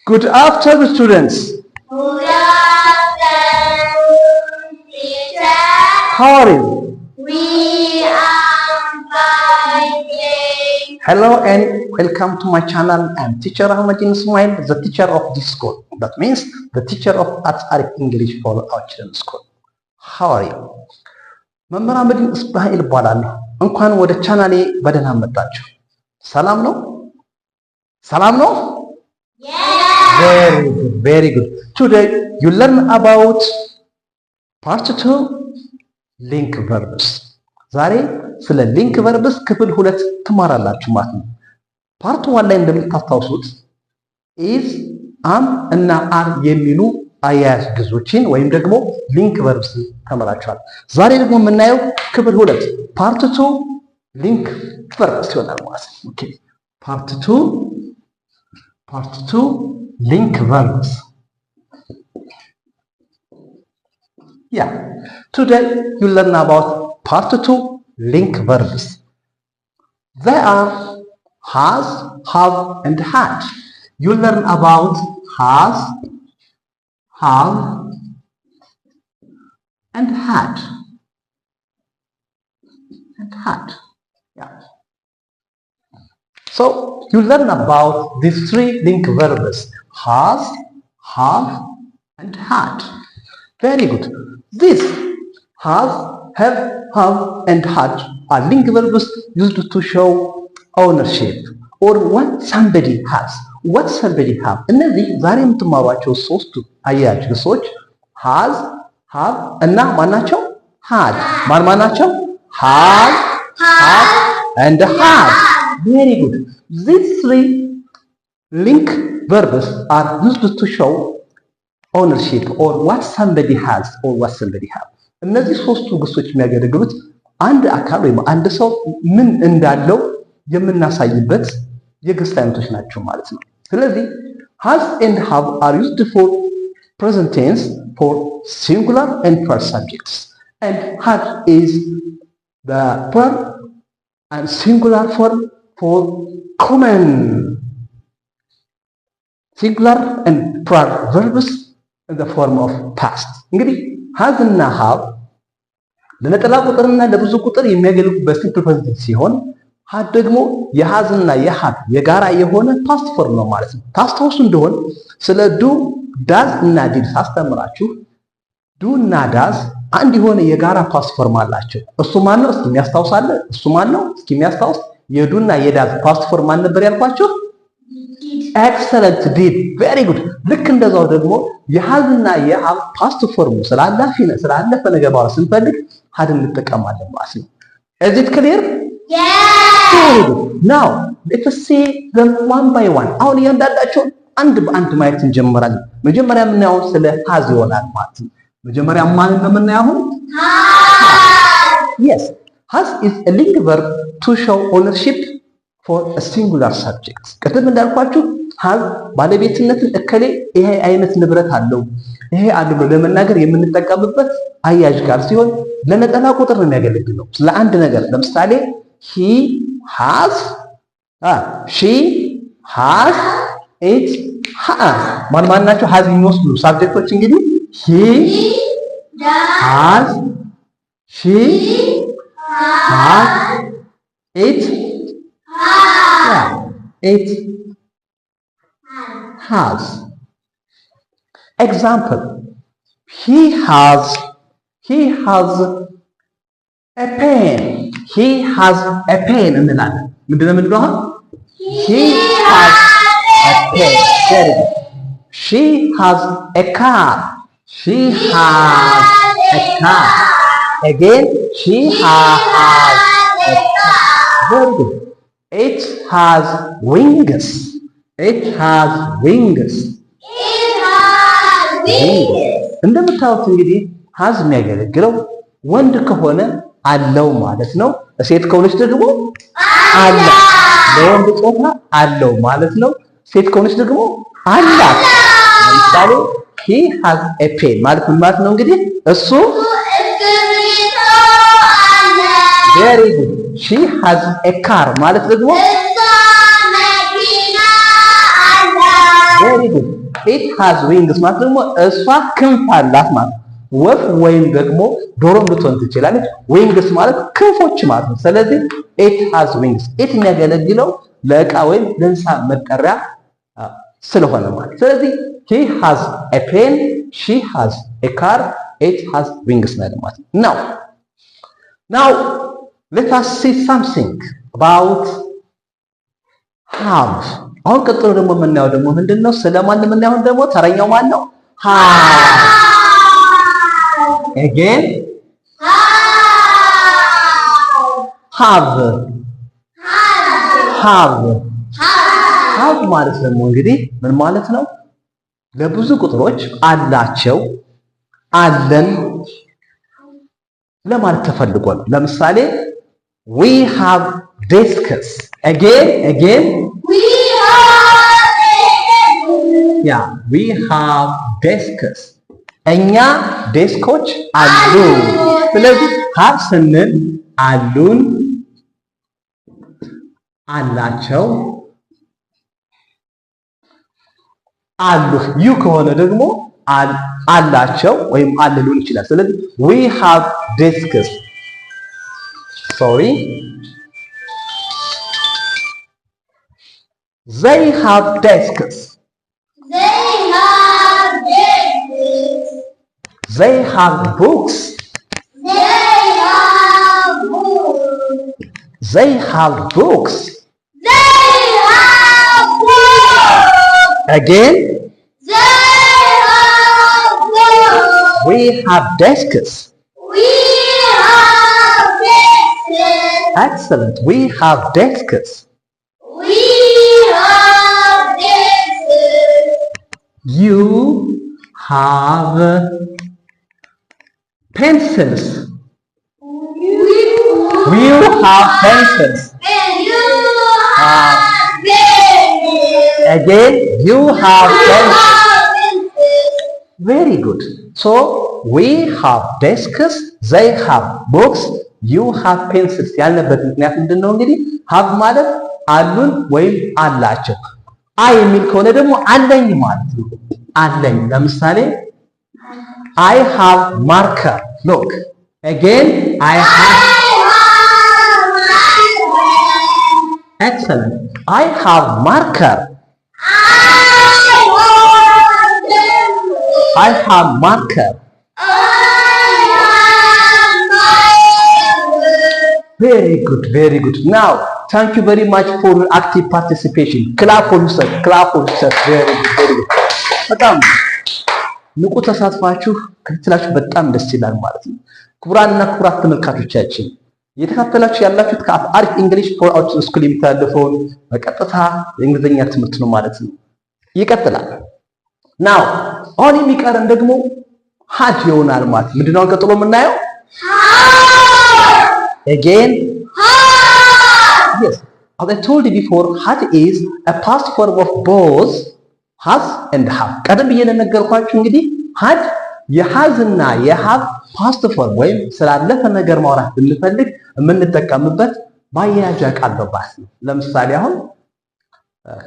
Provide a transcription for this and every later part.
Good afternoon, students. Good afternoon, teacher. How are you? We are fine. Hello and welcome to my channel. I'm teacher Ahmadin Ismail, the teacher of this school. That means the teacher of Arts English for our children's school. How are you? መምህር አህመዲን እስማኤል እባላለሁ። እንኳን ወደ ቻናሌ በደህና መጣችሁ። ሰላም ነው? ሰላም ነው? Very good. Today you learn about part 2 link verbs. ዛሬ ስለ ሊንክ ቨርብስ ክፍል 2 ትማራላችሁ ማለት ነው። ፓርት 1 ላይ እንደምታስታውሱት is am እና are የሚሉ አያያዝ ግዞችን ወይም ደግሞ ሊንክ ቨርብስ ተመራችኋል። ዛሬ ደግሞ የምናየው ክፍል 2 ፓርት 2 ሊንክ ቨርብስ ይሆናል ማለት ነው። ኦኬ ፓርት 2 link verbs. Yeah, today you learn about part 2 link verbs. They are has, have, and had. You learn about has, have, and had. Yeah. So you learn about these 3 link verbs: has, have, and had. Very good. This has, have, and had are link verbs used to show ownership or what somebody has, what somebody have. እነዚህ ዛሬ የምትማሯቸው ሶስቱ አያያዝ ግሶች has, have እና ማናቸው? had. ማናቸው? has, have, and had. Very good. These 3 link verbs are used to show ownership or what somebody has or what somebody have. እነዚህ ሶስቱ ግሶች የሚያገለግሉት አንድ አካል ወይም አንድ ሰው ምን እንዳለው የምናሳይበት የግስ አይነቶች ናቸው ማለት ነው። ስለዚህ has and have are used for present tense for singular and first subjects, and had is the verb and singular form for common singular and plural verbs in the form of past. እንግዲህ has እና have ለነጠላ ቁጥርና ለብዙ ቁጥር የሚያገለግሉበት ሲምፕል ፕሬዘንት ሲሆን had ደግሞ የhas እና የhad የጋራ የሆነ ፓስት ፎርም ነው ማለት ነው። ታስታውሱ እንደሆን ስለ do does እና did ሳስተምራችሁ do እና does አንድ የሆነ የጋራ ፓስት ፎርም አላቸው። እሱ ማን ነው? እስኪ የሚያስታውሳለ? እሱ ማን ነው? እስኪ የሚያስታውስ? የዱ እና የዳዝ ፓስት ፎርም ማን ነበር ያልኳችሁ? ኤክሰለንት ዲድ። ቬሪ ጉድ። ልክ እንደዛው ደግሞ የሃዝ እና የሃቭ ፓስት ፎርሙ ስላለፈ ነገር ማውራት ስንፈልግ ሃድ እንጠቀማለን ማለት ነው። is it clear? Yes. now let's see them one by one. አሁን እያንዳንዳቸው አንድ በአንድ ማየት እንጀምራለን። መጀመሪያ የምናየው ስለ ሃዝ ይሆናል ማለት ነው። መጀመሪያ ማን ነው የምናየው? yes, has is a link verb to show ownership for a singular subject. ቅድም እንዳልኳችሁ has ባለቤትነትን እከሌ ይሄ አይነት ንብረት አለው ይሄ አድሎ ለመናገር የምንጠቀምበት አያያዥ ቃል ሲሆን ለነጠላ ቁጥር ነው የሚያገለግለው። ስለ አንድ ነገር ለምሳሌ he has, she has, it has ማን ናቸው? has የሚወስዱ ሳብጀክቶች እንግዲህ he has, she has, it has. Example: he has a pen. he has a pen እንላለን። ምንድነው የምንለው? he has a pen. she has a car. she has a car. again she has a car. Very good. it has wings. it has wings. እንደምታዩት እንግዲህ has የሚያገለግለው ወንድ ከሆነ አለው ማለት ነው። ሴት ከሆነች ደግሞ አላት። ለወንድ ጾታ አለው ማለት ነው። ሴት ከሆነች ደግሞ አላት። ለምሳሌ he has a pen ማለት ምን ማለት ነው? እንግዲህ እሱ very good. she has a car ማለት ደግሞ very good. ኢት ሃዝ ዊንግስ ማለት ደግሞ እሷ ክንፍ አላት ማለት ነው። ወፍ ወይም ደግሞ ዶሮም ልትሆን ትችላለች። ዊንግስ ማለት ክንፎች ማለት ነው። ስለዚህ ኢት ሃዝ ዊንግስ ኢት የሚያገለግለው ለእቃ ወይም ለእንስሳ መጠሪያ ስለሆነ ማለት። ስለዚህ he has a pen, she has a car, it has wings ማለት ነው። Now let us see something about have. አሁን ቀጥሎ ደግሞ የምናየው ደግሞ ምንድነው? ስለማን የምናየው ደግሞ ተረኛው ማን ነው? have. Again have. have ማለት ደግሞ እንግዲህ ምን ማለት ነው? ለብዙ ቁጥሮች አላቸው፣ አለን ለማለት ተፈልጎ ነው። ለምሳሌ we have desks. Again we have desks. እኛ ዴስኮች አሉ። ስለዚህ have ስንል አሉን፣ አላቸው፣ አሉ። ዩ ከሆነ ደግሞ አላቸው ወይም አለ ሊሆን ይችላል። ስለዚህ we have desks. They have desks. They have books. They have books. Again, we have desks. Excellent. We have desks. You have pencils. We have pencils. Again, you have pencils. Very good. So, we have desks, they have books, you have pencils. ያልነበት ምክንያት ምንድነው? እንግዲህ have ማለት አሉን ወይም አላቸው። አይ የሚል ከሆነ ደግሞ አለኝ ማለት ነው። አለኝ። ለምሳሌ I have marker. Look. Again, I have. Excellent. I have marker. I have marker. Very good, very good. Now, thank you very much for your active participation. Clap for yourself. Clap for yourself. Very good, very good. በጣም ንቁ ተሳትፋችሁ ክትላችሁ በጣም ደስ ይላል ማለት ነው። ክቡራንና ክቡራት ተመልካቾቻችን እየተከታተላችሁ ያላችሁት ከአሪፍ እንግሊሽ ፎር አውት ስኩል የሚተላለፈውን በቀጥታ የእንግሊዝኛ ትምህርት ነው ማለት ነው። ይቀጥላል። ናው አሁን የሚቀረን ደግሞ had ይሆናል ማለት ነው። ምንድነው ቀጥሎ የምናየው? Again, yes, as I told you before, had is a past form of both has and have. ቀደም ብዬ ነገርኳችሁ እንግዲህ had የሃዝ እና የሃቭ ፓስት ፎርም ወይም ስላለፈ ነገር ማውራት ብንፈልግ የምንጠቀምበት ማያያዣ ቃል ነው ማለት ነው። ለምሳሌ አሁን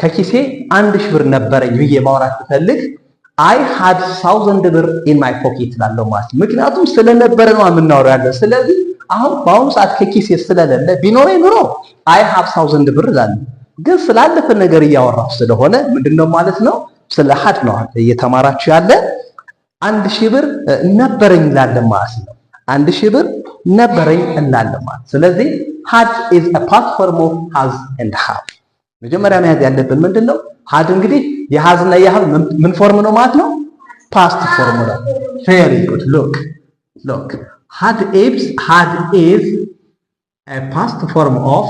ከኪሴ 1000 ብር ነበረኝ ብዬ ማውራት ብፈልግ I had 1000 ብር in my pocket ላለው ማለት ነው። ምክንያቱም ስለነበረ ነው የምናወራው ያለው። ስለዚህ አሁን በአሁኑ ሰዓት ከኪሴ ስለሌለ ቢኖረኝ ኑሮ I have 1000 ብር ላለው። ግን ስላለፈ ነገር እያወራሁ ስለሆነ ምንድነው ማለት ነው? ስለ had ነው እየተማራችሁ ያለ። 1000 ብር ነበረኝ ላለ ማለት ነው። 1000 ብር ነበረኝ እንላለ ማለት። ስለዚህ had is a past form of has and have. መጀመሪያ መያዝ ያለብን ምንድነው? had እንግዲህ የሃዝ እና የሃቭ ምን ፎርም ነው ማለት ነው? ፓስት ፎርም ነው። very good. Look. had is a past form of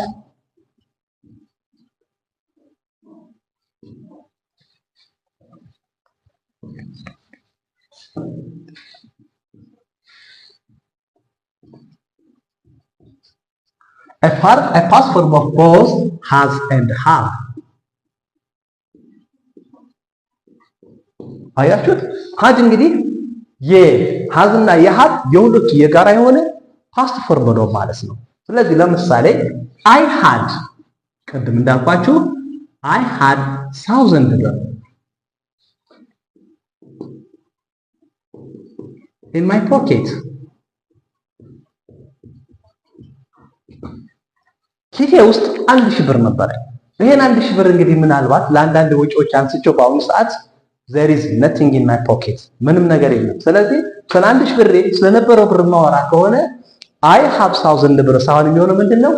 a past form of both has and have. አያችሁት? had እንግዲህ የሃዝ እና የሃቭ የሁለቱ የጋራ የሆነ ፓስት ፎርም ነው ማለት ነው። ስለዚህ ለምሳሌ I had ቅድም እንዳልኳችሁ I had 1000 ብር in my pocket. ኪሴ ውስጥ 1000 ብር ነበረ። ይሄን 1000 ብር እንግዲህ ምናልባት ለአንዳንድ ወጪዎች አንስቼው በአሁኑ ሰዓት there is nothing in my pocket ምንም ነገር የለም። ስለዚህ ስለ 1000 ብር ስለነበረው ብር ማወራ ከሆነ I have 1000 ብር ሳይሆን የሚሆነው ምንድነው?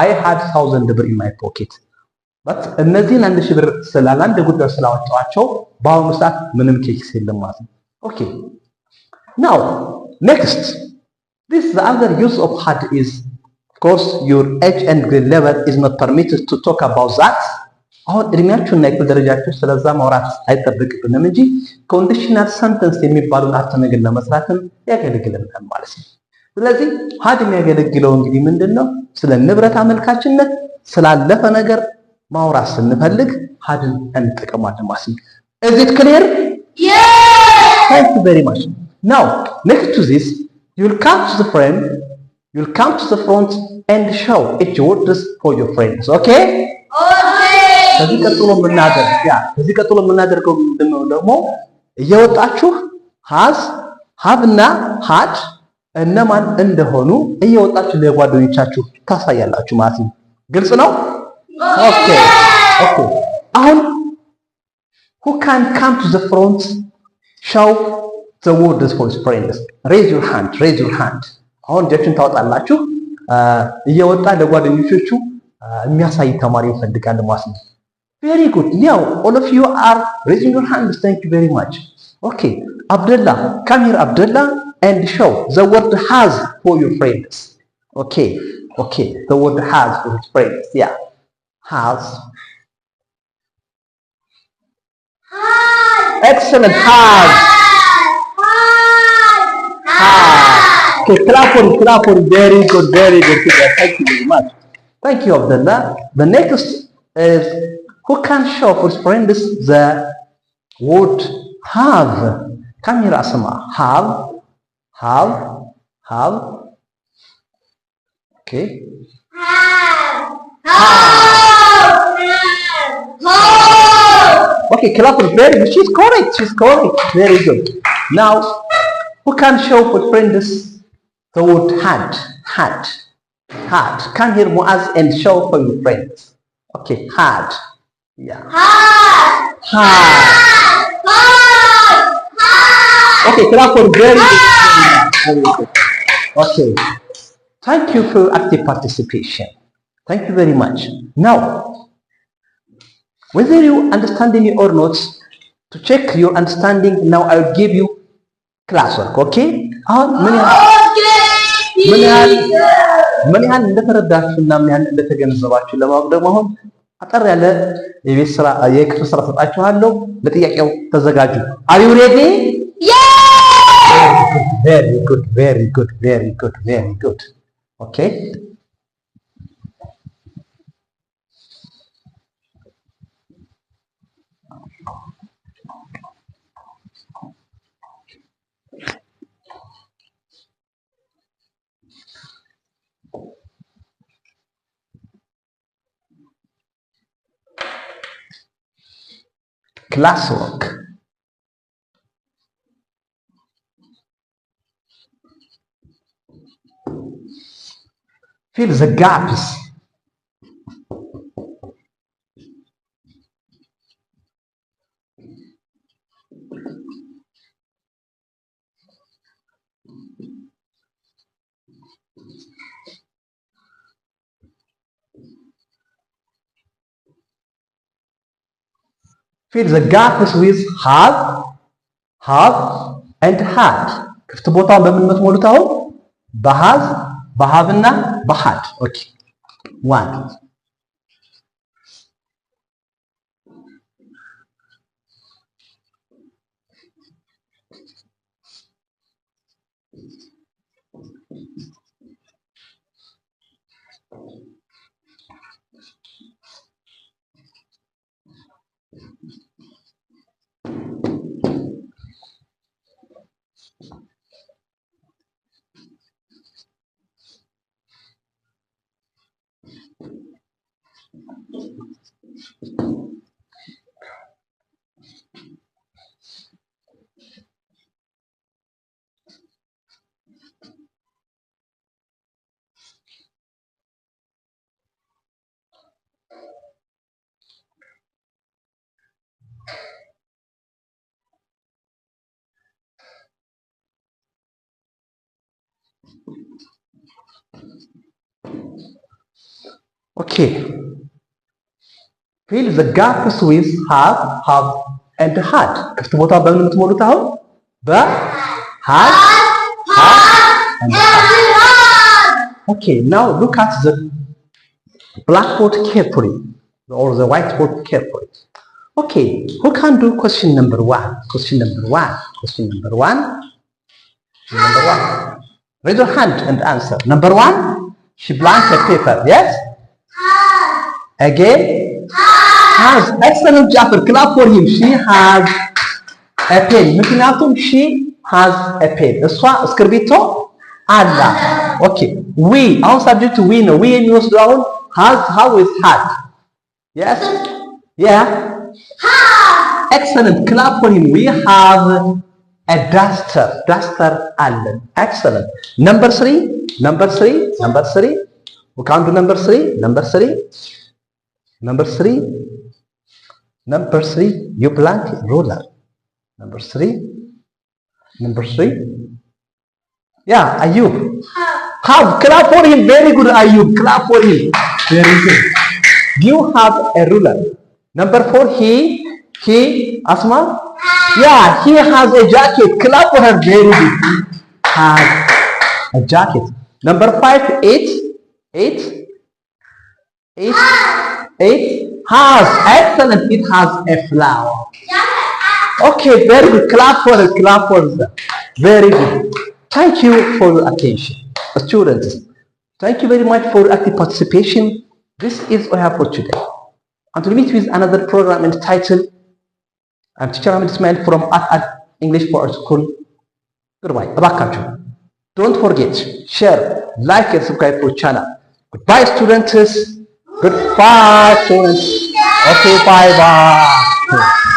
I had 1000 ብር in my pocket but እነዚህን 1000 ብር ስላለ አንድ ጉዳይ ስላወጣኋቸው በአሁኑ ሰዓት ምንም ኬክስ የለም ማለት ነው። ኦኬ now next this the other use of had is of course your age and grade level is not permitted to talk about that አሁን እድሜያችሁና የክፍል ደረጃችሁ ስለዛ ማውራት አይጠበቅብንም እንጂ ኮንዲሽናል ሰንተንስ የሚባሉን አረፍተ ነገር ለመስራትም ያገለግለናል ማለት ነው። ስለዚህ had የሚያገለግለው እንግዲህ ምንድነው? ስለ ንብረት አመልካችነት ስላለፈ ነገር ማውራት ስንፈልግ hadን እንጠቀማለን ማለት ነው። Is it clear? Yes. Thank you very much. Now, next to this, you'll come to the front and show each words for your friends. Okay? Okay. ከዚህ ቀጥሎ የምናደርገው ምንድነው ደግሞ እየወጣችሁ has have እና had እነማን እንደሆኑ እየወጣችሁ ለጓደኞቻችሁ ታሳያላችሁ ማለት ነው። ግልጽ ነው? ኦኬ አሁን who can come to the front show the words for his friends raise your hand አሁን እጃችሁን ታወጣላችሁ እየወጣ ለጓደኞቻችሁ የሚያሳይ ተማሪ ይፈልጋል ማለት ነው። very good now all of you are raising your hands. Thank you very much. Okay Abdullah, come here Abdullah and show the word has for your friends. Okay the word has for his friends. Yeah, has. Excellent. Has. Okay, clap for it. Very good. Thank you very much. Thank you Abdullah. The next is who can show for his friends the word have. Come here Asma. Have. Okay. Okay, clap for very good. She's correct. Very good. Now, who can show for friends the word had? Come here Muaz and show for your friends. Okay, had. Yeah. Had. Okay, clap for very good. Okay. Thank you for active participation. Thank you very much. Now, whether you understanding me or not, to check your understanding, now I will give you classwork. Okay? ምን ያህል እንደተረዳችሁና ምን ያህል እንደተገነዘባችሁ ለማወቅ ደግሞ አሁን አጠር ያለ የቤት ስራ የክፍል ስራ ሰጣችኋለሁ። ለጥያቄው ተዘጋጁ። Are you ready? Yes. Very good. Okay. Classwork. Fill the gaps. Fill the gaps with have and had. ክፍት ቦታውን በምን የምትሞሉት አሁን በሃዝ በሃቭና በሃድ። ኦኬ 1 2 Okay. Fill the gaps with have and had. ክፍት ቦታ በምን የምትሞሉት አሁን? በhad, have and had. Okay, now look at the blackboard carefully or the whiteboard carefully. Okay, who can do question number one? Question number one. Raise your hand and answer. Number one, she blanked a paper. Yes? Again? Has. Excellent job. Clap for him. She has a pen. ምክንያቱም she has a pen. እሷ እስክርቢቶ አላት። Okay. We. አሁን subject we ነው። we የሚወስደው አሁን has, how is had? Yes? Yeah? Excellent. Clap for him. We have a duster. Duster allen. Excellent. Number three. We can do number three. Number three. You blank ruler. Number three. Yeah, Ayub. Have. Clap for him. Very good, Ayub. Clap for him. Very good. You have a ruler. Number four. He. Asma. Yeah, he has a jacket. Clap for her. Very good. Has a jacket. Number five, eight has. Excellent. It has a flower. Okay, very good. Clap for her. Very good. Thank you for your attention. Students, thank you very much for your active participation. This is all I have for today. Until we meet with another program entitled I'm Teacher Ahmed Ismail from at English for School. Goodbye. Abakachu. Don't forget, share, like, and subscribe to our channel. Goodbye, students. Goodbye, students. Okay, bye-bye.